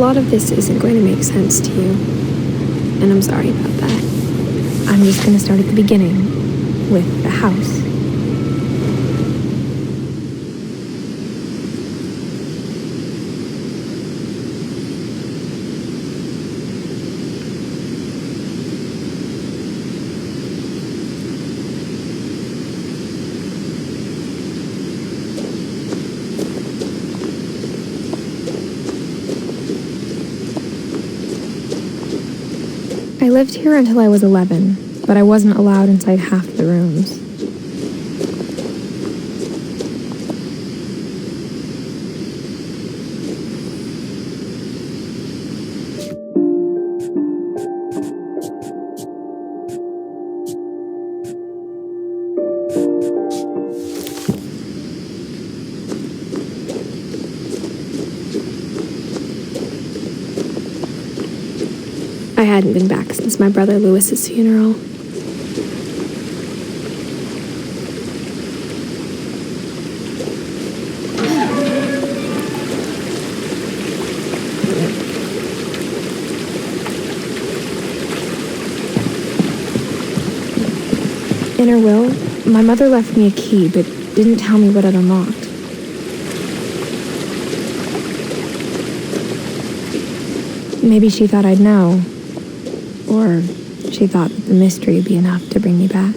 lot of this isn't going to make sense to you, and I'm sorry about that. I'm just going to start at the beginning, with the house. I lived here until I was 11, but I wasn't allowed inside half the rooms. I hadn't been back since my brother Lewis's funeral. In her will, my mother left me a key, but didn't tell me what it unlocked. Maybe she thought I'd know. Or she thought that the mystery would be enough to bring me back.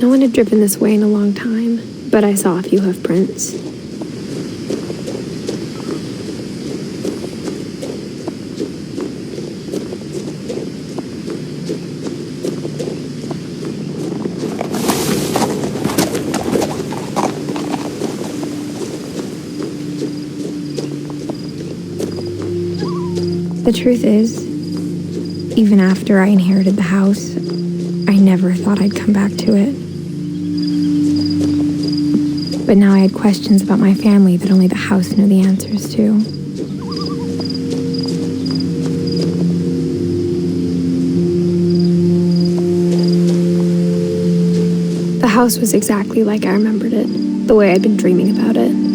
No one had driven this way in a long time, but I saw a few hoof prints. The truth is, even after I inherited the house, I never thought I'd come back to it. But now I had questions about my family that only the house knew the answers to. The house was exactly like I remembered it, the way I'd been dreaming about it.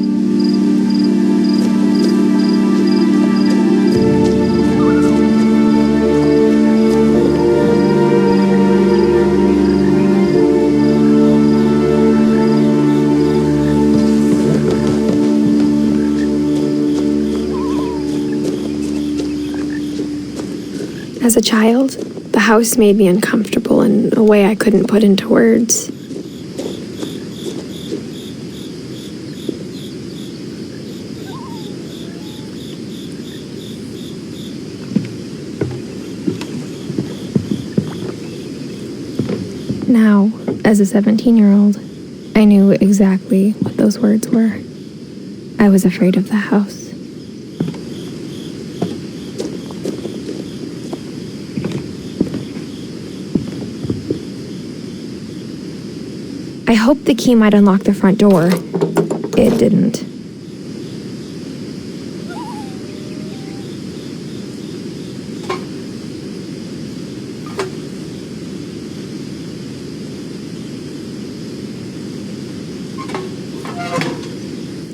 As a child, the house made me uncomfortable in a way I couldn't put into words. Now, as a 17-year-old, I knew exactly what those words were. I was afraid of the house. I hoped the key might unlock the front door. It didn't.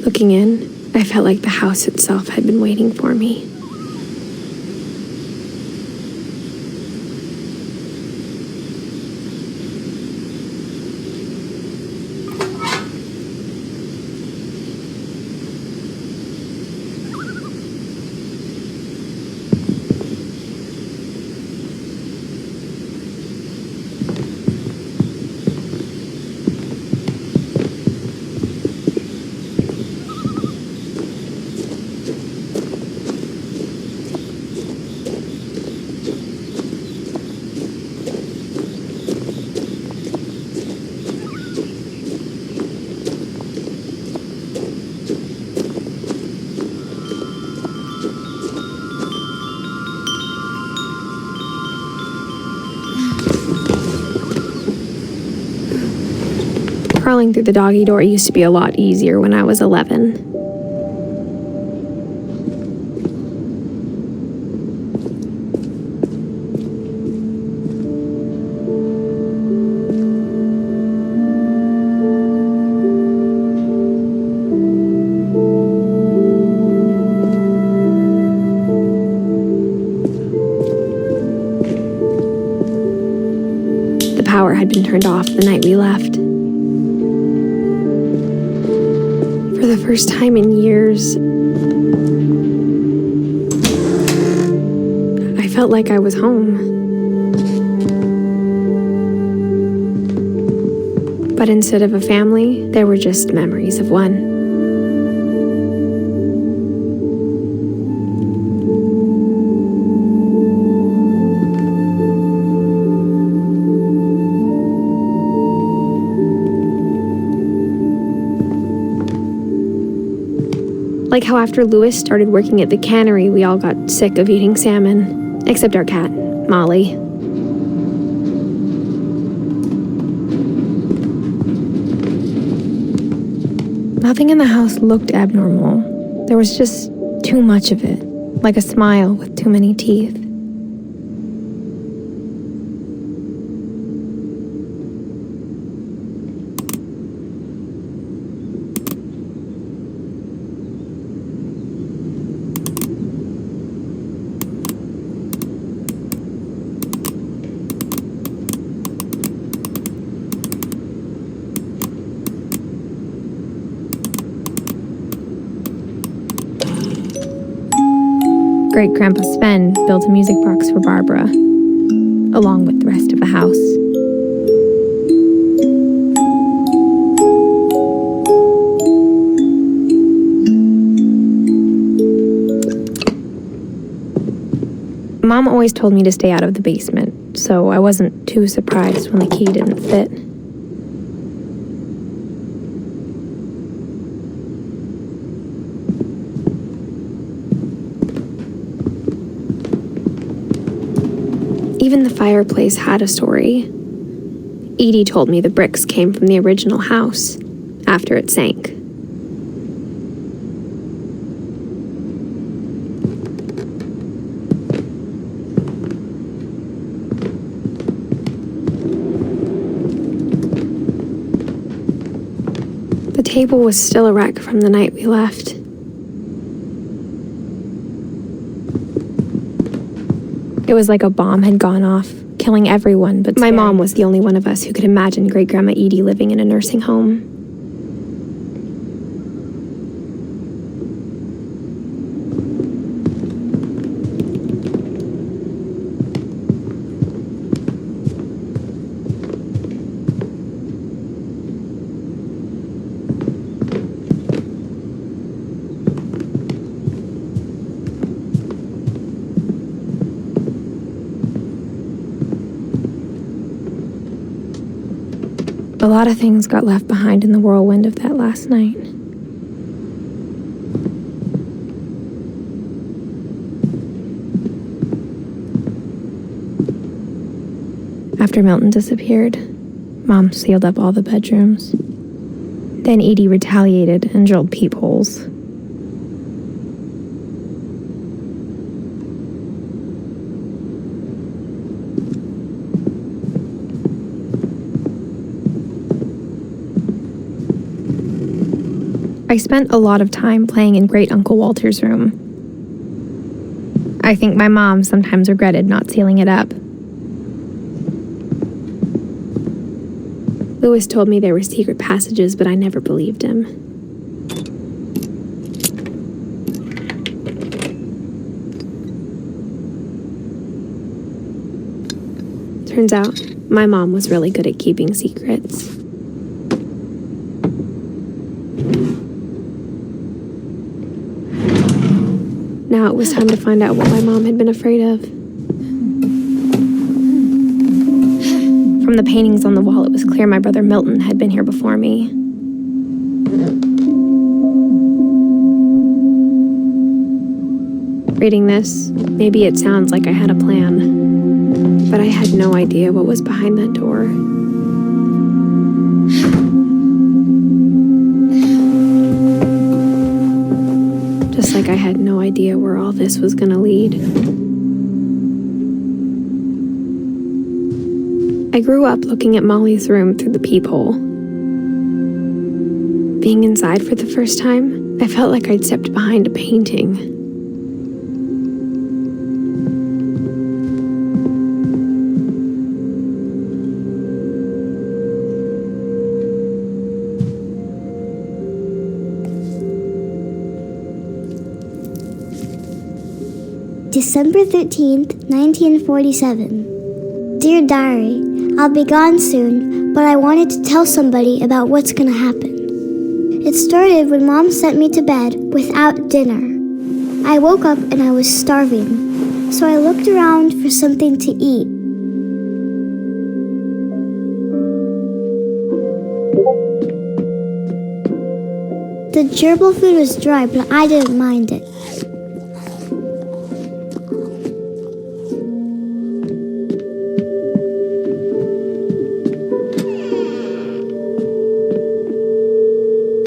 Looking in, I felt like the house itself had been waiting for me. Crawling through the doggy door used to be a lot easier when I was 11. The power had been turned off the night we left. For the first time in years, I felt like I was home. But instead of a family, there were just memories of one. Like how after Louis started working at the cannery, we all got sick of eating salmon, except our cat, Molly. Nothing in the house looked abnormal. There was just too much of it, like a smile with too many teeth. Great-Grandpa Sven built a music box for Barbara, along with the rest of the house. Mom always told me to stay out of the basement, so I wasn't too surprised when the key didn't fit. Even the fireplace had a story. Edie told me the bricks came from the original house, after it sank. The table was still a wreck from the night we left. It was like a bomb had gone off, killing everyone, but my mom was the only one of us who could imagine Great-Grandma Edie living in a nursing home. A lot of things got left behind in the whirlwind of that last night. After Milton disappeared, Mom sealed up all the bedrooms. Then Edie retaliated and drilled peepholes. I spent a lot of time playing in Great Uncle Walter's room. I think my mom sometimes regretted not sealing it up. Louis told me there were secret passages, but I never believed him. Turns out, my mom was really good at keeping secrets. Now it was time to find out what my mom had been afraid of. From the paintings on the wall, it was clear my brother Milton had been here before me. Reading this, maybe it sounds like I had a plan, but I had no idea what was behind that door. like I had no idea where all this was gonna lead. I grew up looking at Molly's room through the peephole. Being inside for the first time, I felt like I'd stepped behind a painting. December 13th, 1947. Dear Diary, I'll be gone soon, but I wanted to tell somebody about what's gonna happen. It started when Mom sent me to bed without dinner. I woke up and I was starving, so I looked around for something to eat. The gerbil food was dry, but I didn't mind it.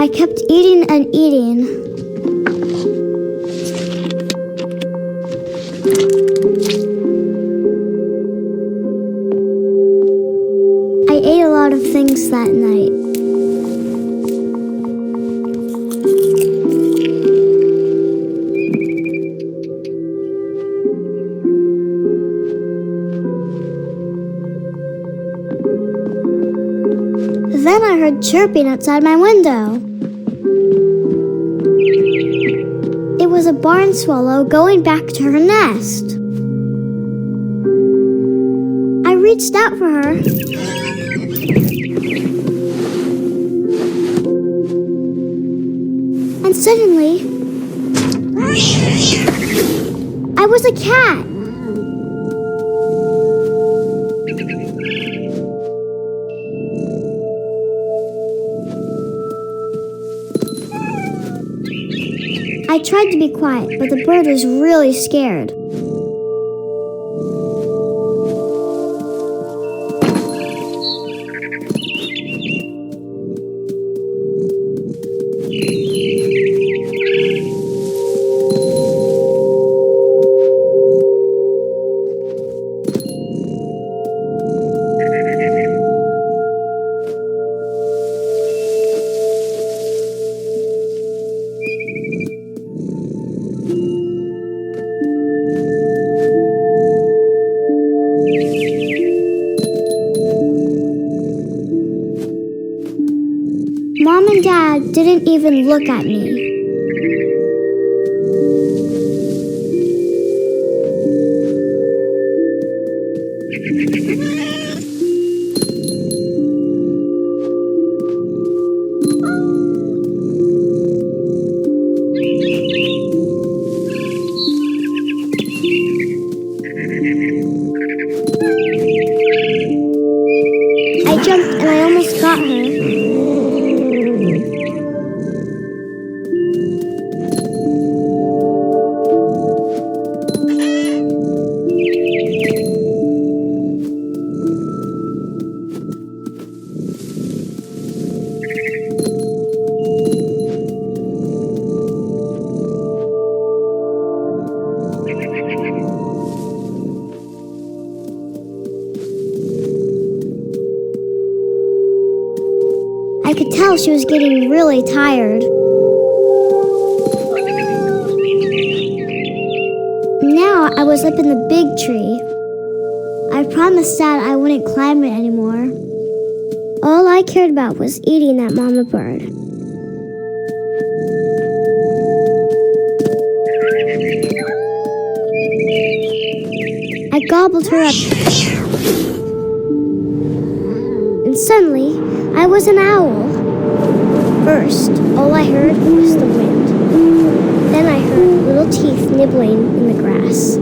I kept eating and eating. I ate a lot of things that night. Then I heard chirping outside my window. It was a barn swallow going back to her nest. I reached out for her. And suddenly, I was a cat. I tried to be quiet, but the bird was really scared. Mom and Dad didn't even look at me. I jumped and I almost got her. I could tell she was getting really tired. Now I was up in the big tree. I promised Dad I wouldn't climb it anymore. All I cared about was eating that mama bird. I gobbled her up. And suddenly, I was an owl. First, all I heard was the wind. Then I heard little teeth nibbling in the grass.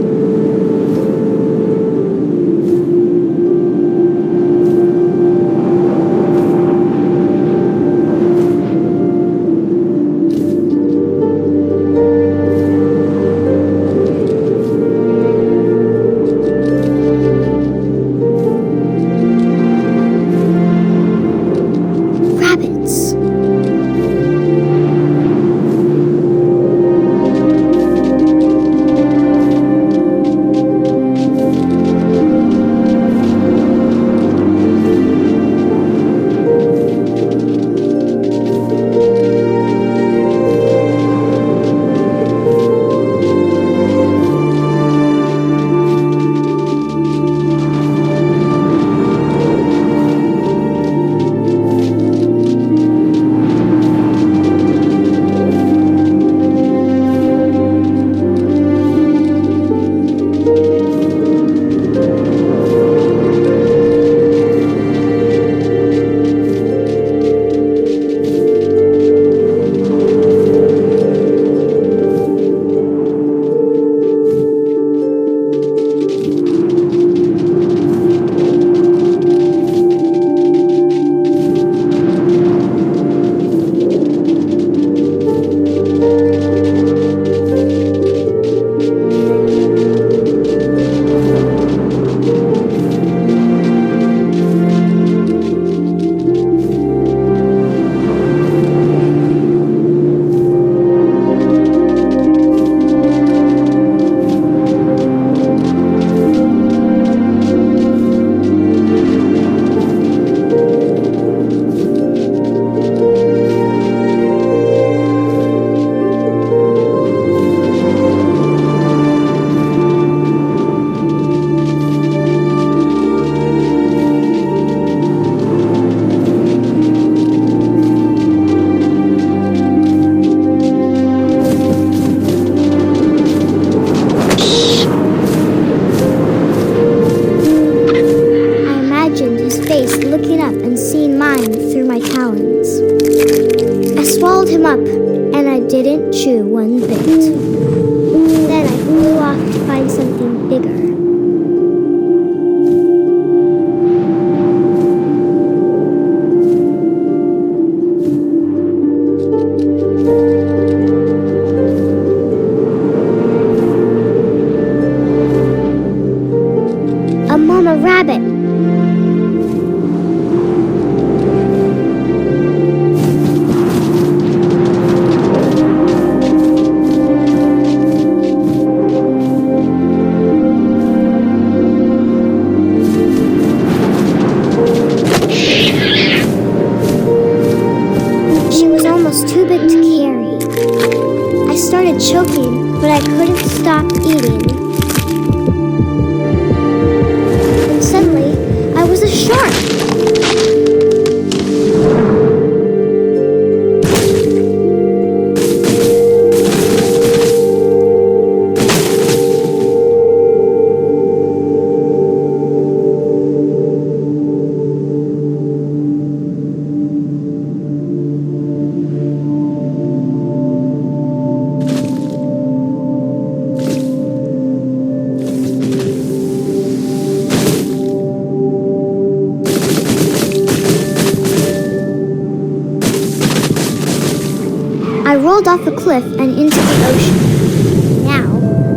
off a cliff and into the ocean. Now,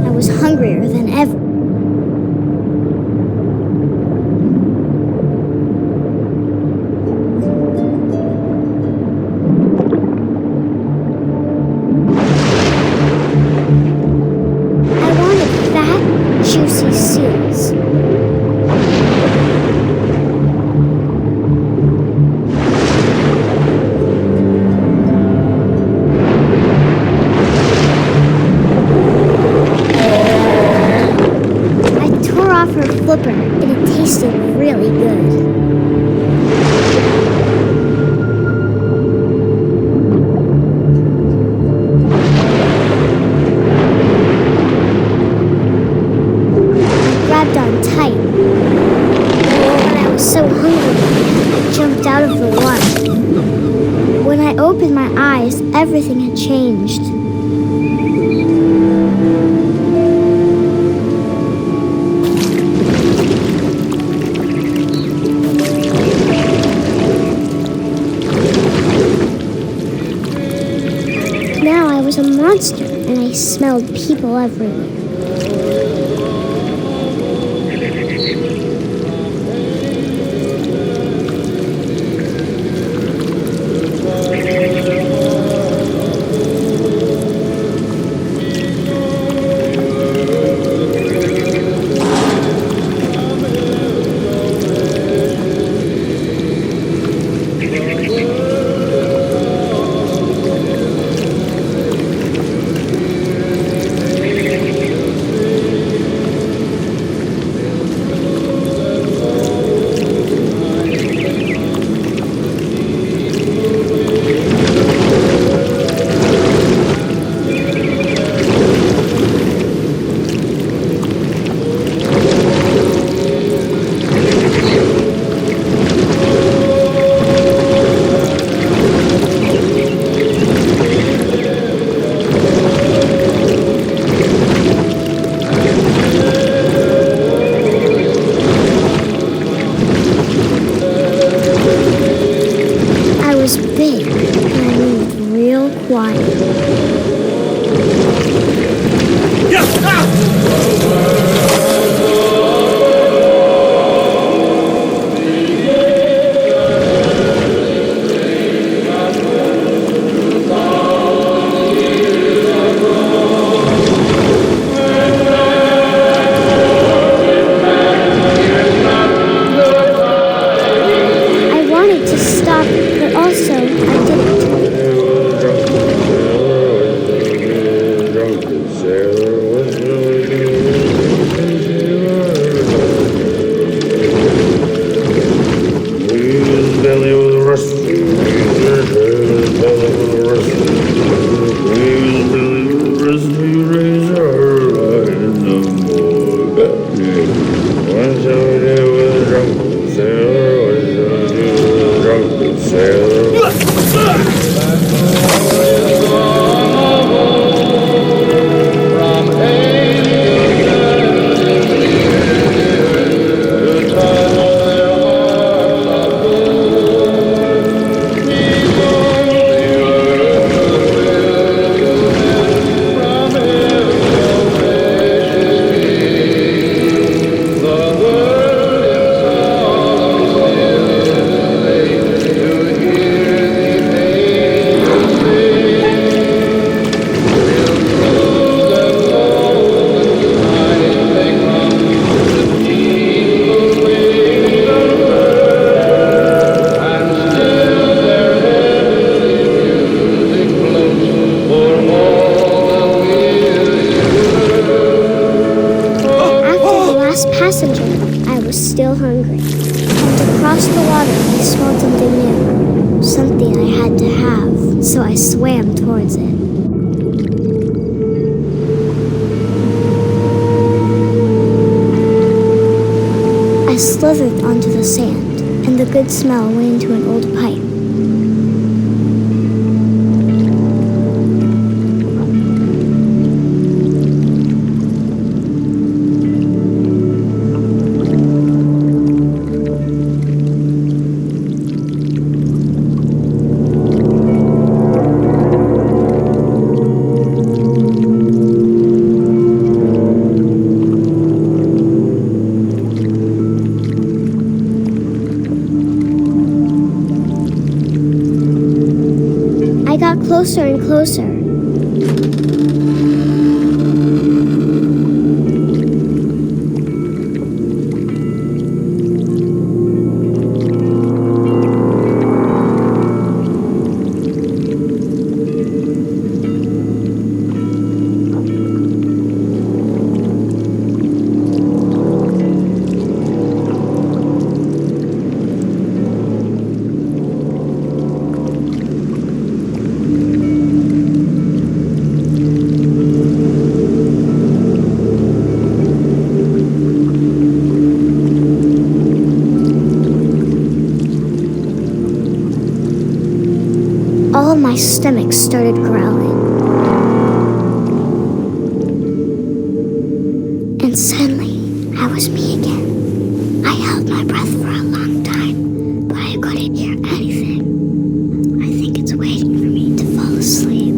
I was hungrier than ever. I wanted fat, juicy seals. Her flipper, and it tasted really good. I grabbed on tight. When I was so hungry, I jumped out of the water. When I opened my eyes, everything had changed. Now I was a monster, and I smelled people everywhere. Big, and I moved real quiet. I wanted to stop, but also I didn't. Passenger, I was still hungry. And across the water, I smelled something new. Something I had to have, so I swam towards it. I slithered onto the sand, and the good smell went into an old pipe. closer and closer. All my stomach started growling. And suddenly, I was me again. I held my breath for a long time, but I couldn't hear anything. I think it's waiting for me to fall asleep.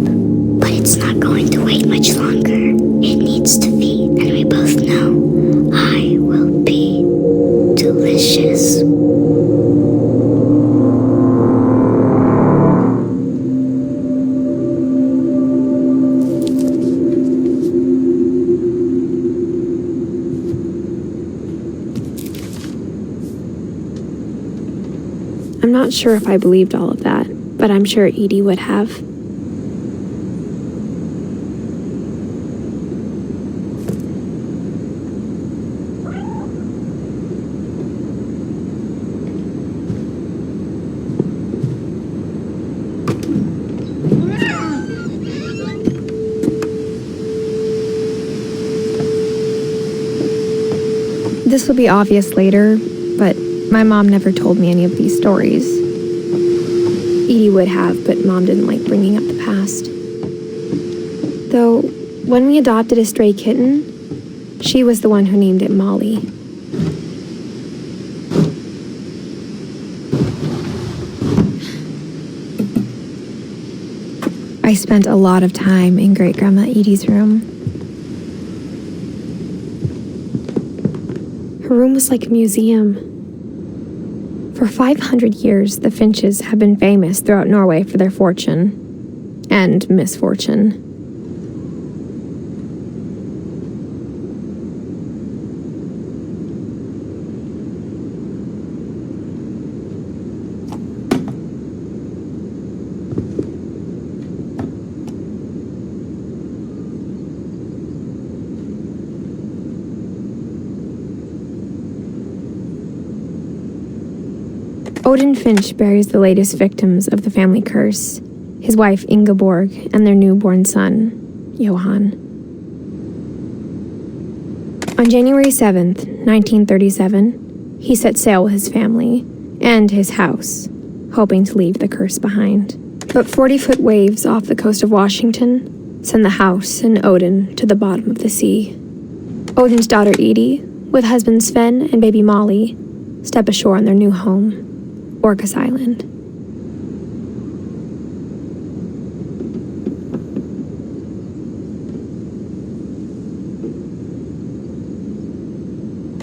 But it's not going to wait much longer. It needs to feed, and we both know I will be delicious. I'm not sure if I believed all of that, but I'm sure Edie would have. This will be obvious later, but my mom never told me any of these stories. Edie would have, but Mom didn't like bringing up the past. Though, when we adopted a stray kitten, she was the one who named it Molly. I spent a lot of time in Great-Grandma Edie's room. Her room was like a museum. For 500 years, the Finches have been famous throughout Norway for their fortune and misfortune. Odin Finch buries the latest victims of the family curse, his wife Ingeborg and their newborn son, Johan. On January 7th, 1937, he set sail with his family and his house, hoping to leave the curse behind. But 40-foot waves off the coast of Washington send the house and Odin to the bottom of the sea. Odin's daughter Edie, with husband Sven and baby Molly, step ashore on their new home, Orcas Island.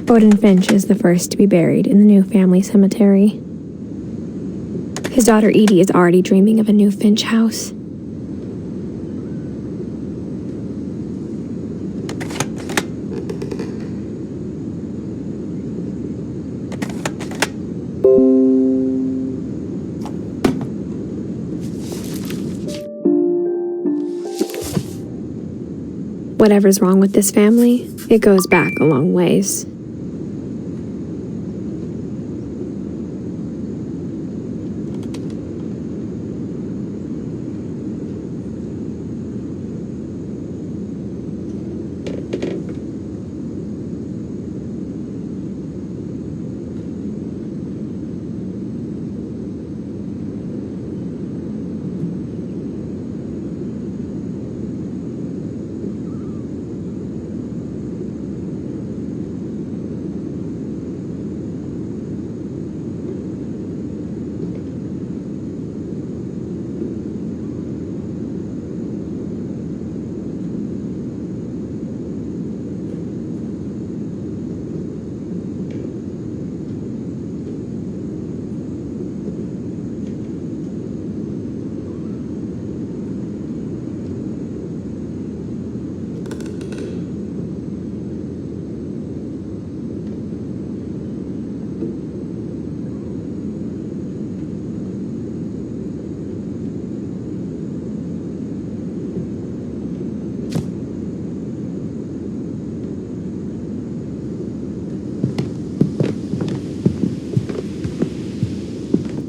Odin Finch is the first to be buried in the new family cemetery. His daughter Edie is already dreaming of a new Finch house. Whatever's wrong with this family, it goes back a long ways.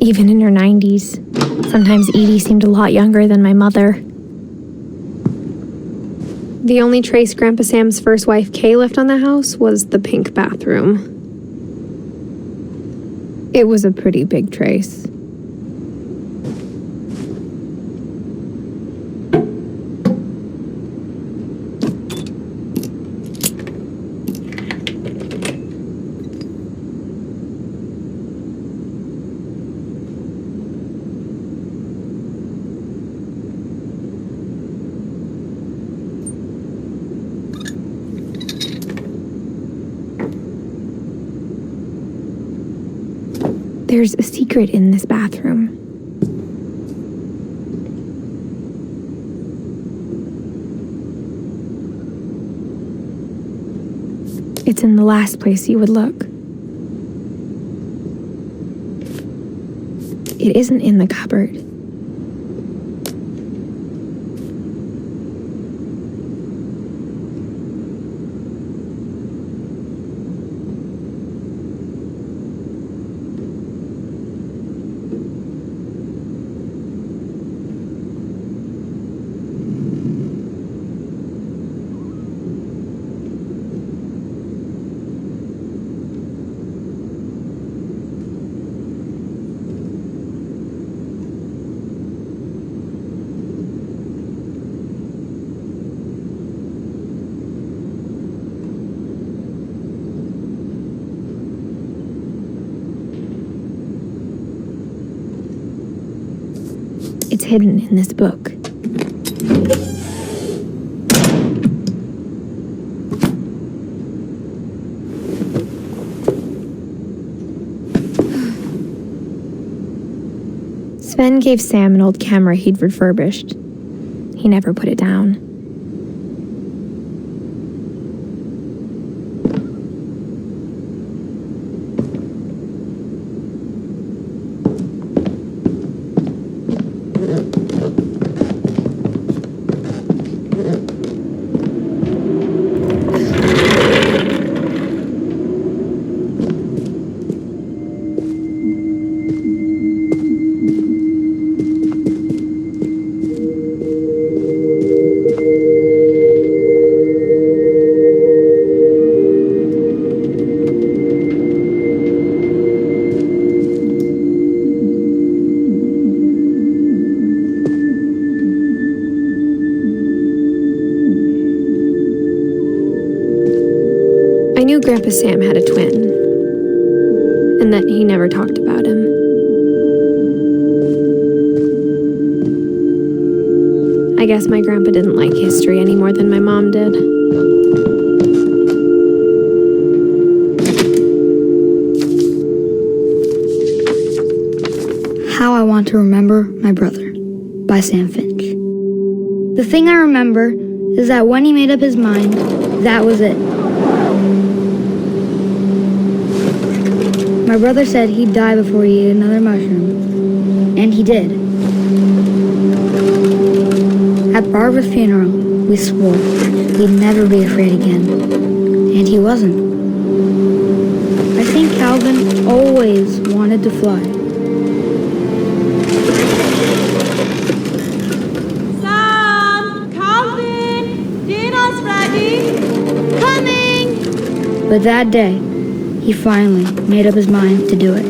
even in her 90s. Sometimes Edie seemed a lot younger than my mother. The only trace Grandpa Sam's first wife, Kay, left on the house was the pink bathroom. It was a pretty big trace. There's a secret in this bathroom. It's in the last place you would look. It isn't in the cupboard. It's hidden in this book. Sven gave Sam an old camera he'd refurbished. He never put it down. I knew Grandpa Sam had a twin, and that he never talked about him. I guess my grandpa didn't like history any more than my mom did. How I Want to Remember My Brother by Sam Finch. The thing I remember is that when he made up his mind, that was it. My brother said he'd die before he ate another mushroom, and he did. At Barbara's funeral, we swore we'd never be afraid again, and he wasn't. I think Calvin always wanted to fly. Sam! Calvin! Dinner's ready! Coming! But that day, he finally made up his mind to do it.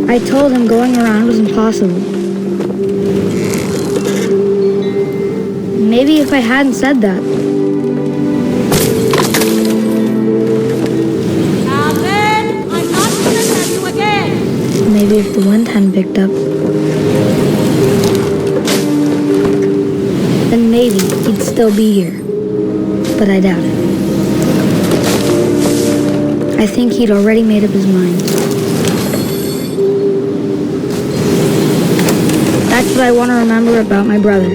I told him going around was impossible. Maybe if I hadn't said that. Calvin! I'm not going to tell you again! Maybe if the wind hadn't picked up. Then maybe he'd still be here. But I doubt it. I think he'd already made up his mind. That's what I want to remember about my brother.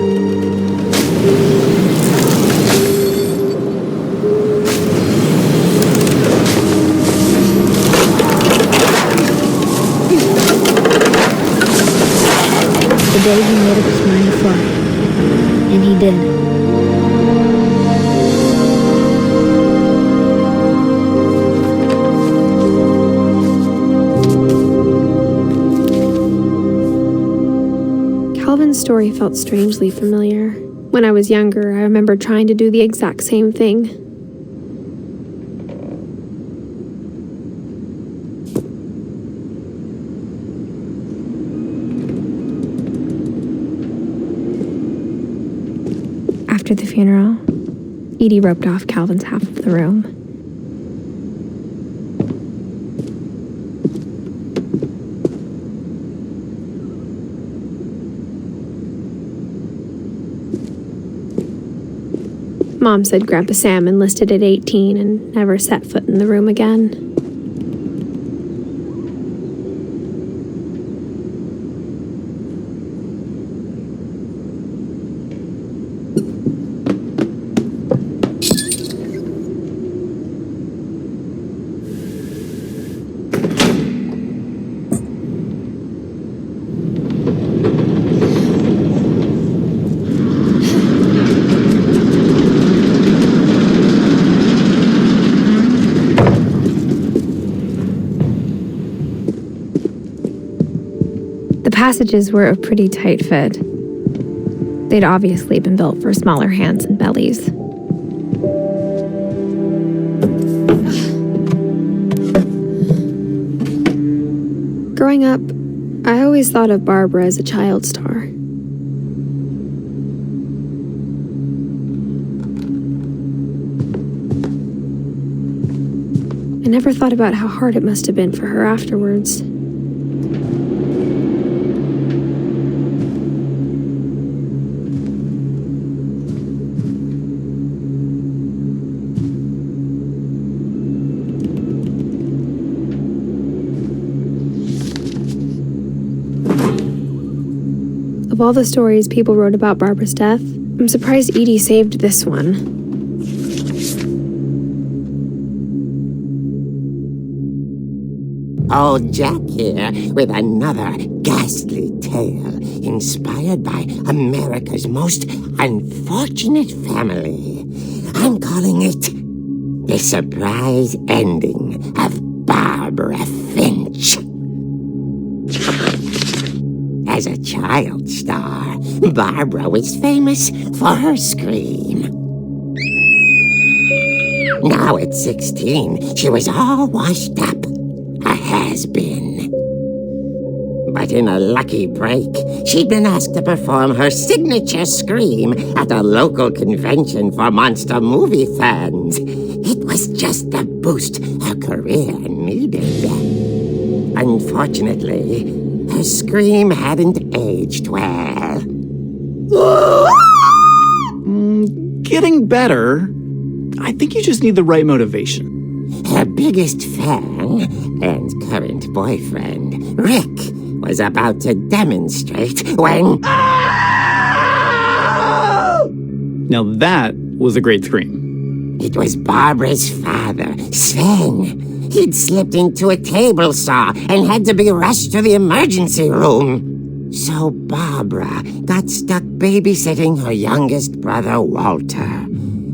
The day he made up his mind to fly. And he did. story felt strangely familiar. When I was younger, I remember trying to do the exact same thing. After the funeral, Edie roped off Calvin's half of the room. Mom said Grandpa Sam enlisted at 18 and never set foot in the room again. The passages were a pretty tight fit. They'd obviously been built for smaller hands and bellies. Growing up, I always thought of Barbara as a child star. I never thought about how hard it must have been for her afterwards. Of all the stories people wrote about Barbara's death, I'm surprised Edie saved this one. Old Jack here with another ghastly tale inspired by America's most unfortunate family. I'm calling it The Surprise Ending of Barbara Finch. As a child star, Barbara was famous for her scream. Now at 16, she was all washed up, a has-been. But in a lucky break, she'd been asked to perform her signature scream at a local convention for monster movie fans. It was just the boost her career needed. Unfortunately, her scream hadn't aged well. Getting better. I think you just need the right motivation. Her biggest fan and current boyfriend, Rick, was about to demonstrate when... Now that was a great scream. It was Barbara's father, Sven. He'd slipped into a table saw and had to be rushed to the emergency room. So Barbara got stuck babysitting her youngest brother, Walter.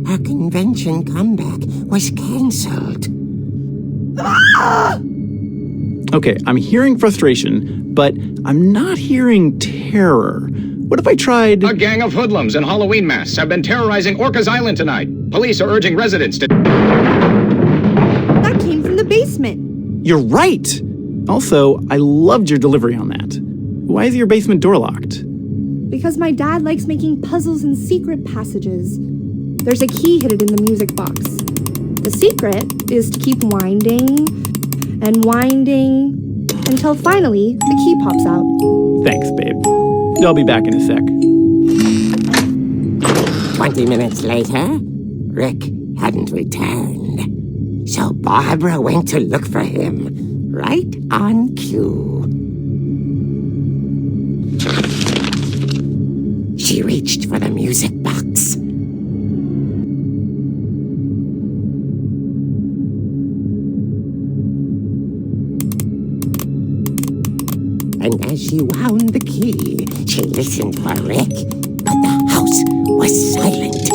Her convention comeback was cancelled. Okay, I'm hearing frustration, but I'm not hearing terror. What if I tried... A gang of hoodlums in Halloween masks have been terrorizing Orcas Island tonight. Police are urging residents to... That came from the basement. You're right! Also, I loved your delivery on that. Why is your basement door locked? Because my dad likes making puzzles and secret passages. There's a key hidden in the music box. The secret is to keep winding and winding until finally the key pops out. Thanks, babe. I'll be back in a sec. 20 minutes later, Rick hadn't returned. So Barbara went to look for him, right on cue. She reached for the music box. And as she wound the key, she listened for Rick, but the house was silent.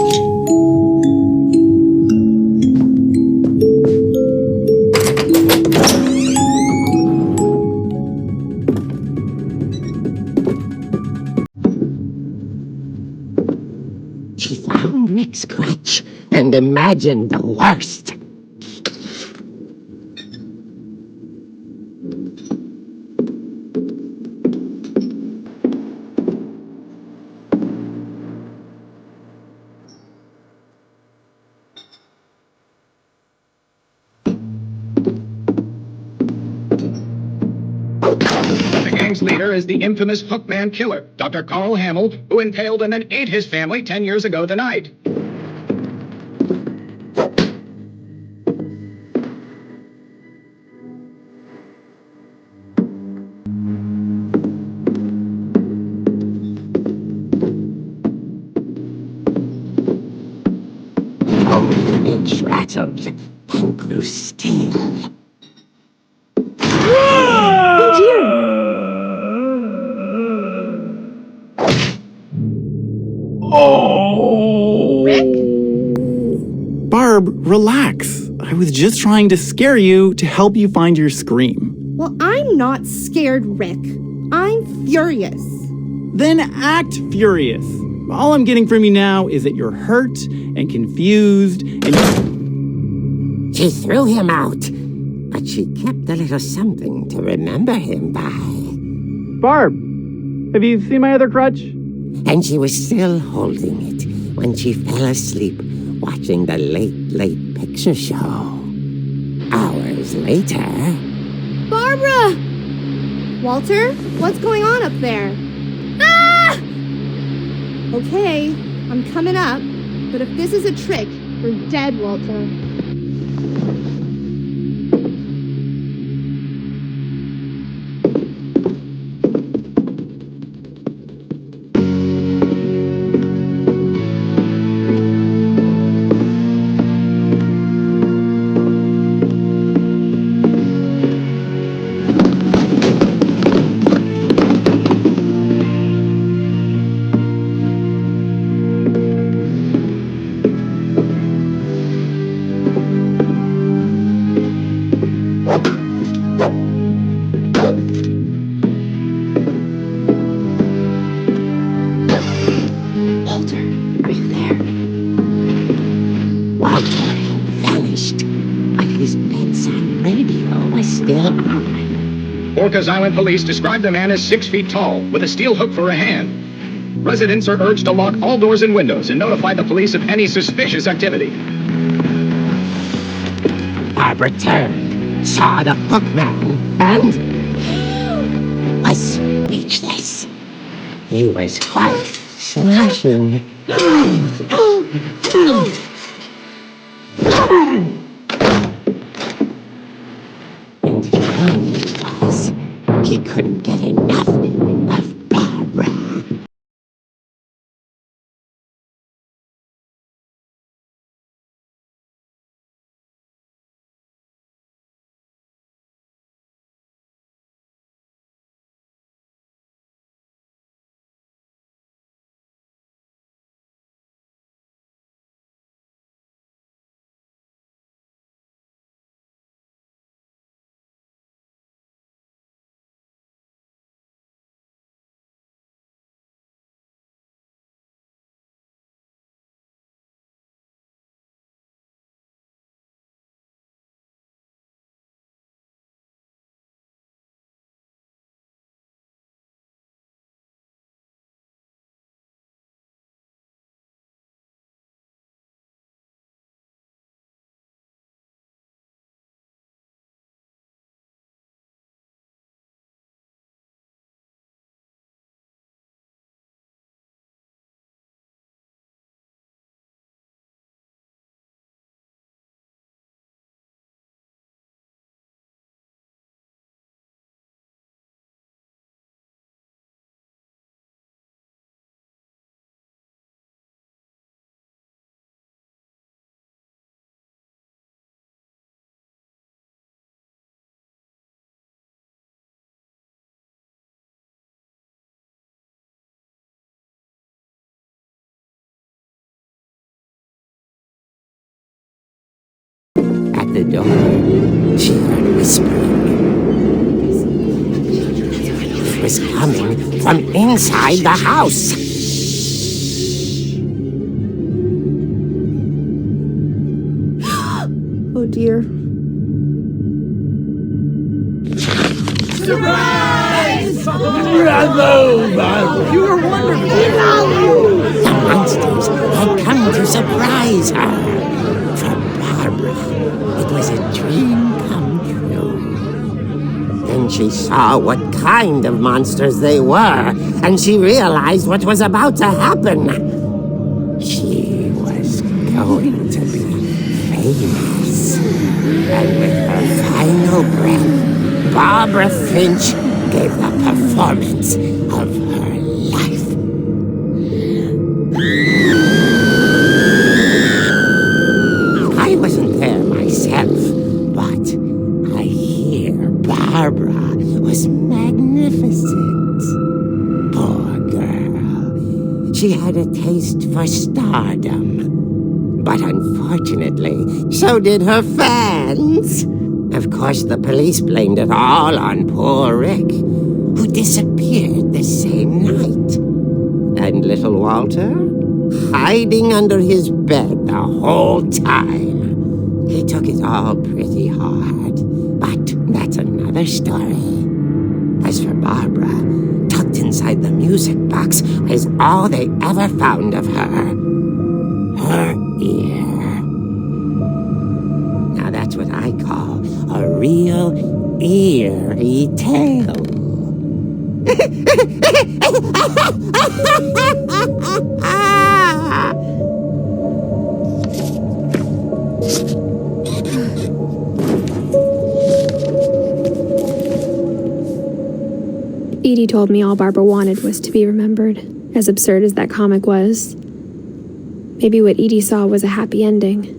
imagine the worst. The gang's leader is the infamous Hookman killer, Dr. Carl Hamill, who impaled and then ate his family 10 years ago tonight. It rattled and grew still. Barb, relax. I was just trying to scare you to help you find your scream. Well, I'm not scared, Rick. I'm furious. Then act furious. All I'm getting from you now is that you're hurt and confused and... She threw him out, but she kept a little something to remember him by. Barb, have you seen my other crutch? And she was still holding it when she fell asleep watching the late picture show. Hours later... Barbara! Walter, what's going on up there? Ah! Okay, I'm coming up, but if this is a trick, you're dead, Walter. Orcas Island police describe the man as 6 feet tall, with a steel hook for a hand. Residents are urged to lock all doors and windows and notify the police of any suspicious activity. Barbara turned, saw the hookman, and was speechless. He was quite smashing. He couldn't get enough of Barbara. At the door, she heard whispering. It was coming from inside the house. Oh dear. Surprise! Bravo, Barbara! You were wonderful! The monsters had come to surprise her. For Barbara, it was a dream come true. Then she saw what kind of monsters they were, and she realized what was about to happen. She was going to be famous. And with her final breath, Barbara Finch gave the performance of her life. I wasn't there myself, but I hear Barbara was magnificent. Poor girl. She had a taste for stardom. But unfortunately, so did her fans. Of course, the police blamed it all on poor Rick, who disappeared the same night. And little Walter, hiding under his bed the whole time. He took it all pretty hard, but that's another story. As for Barbara, tucked inside the music box was all they ever found of her. Her ear. Now that's what I call a real eerie tale. Edie told me all Barbara wanted was to be remembered, as absurd as that comic was. Maybe what Edie saw was a happy ending.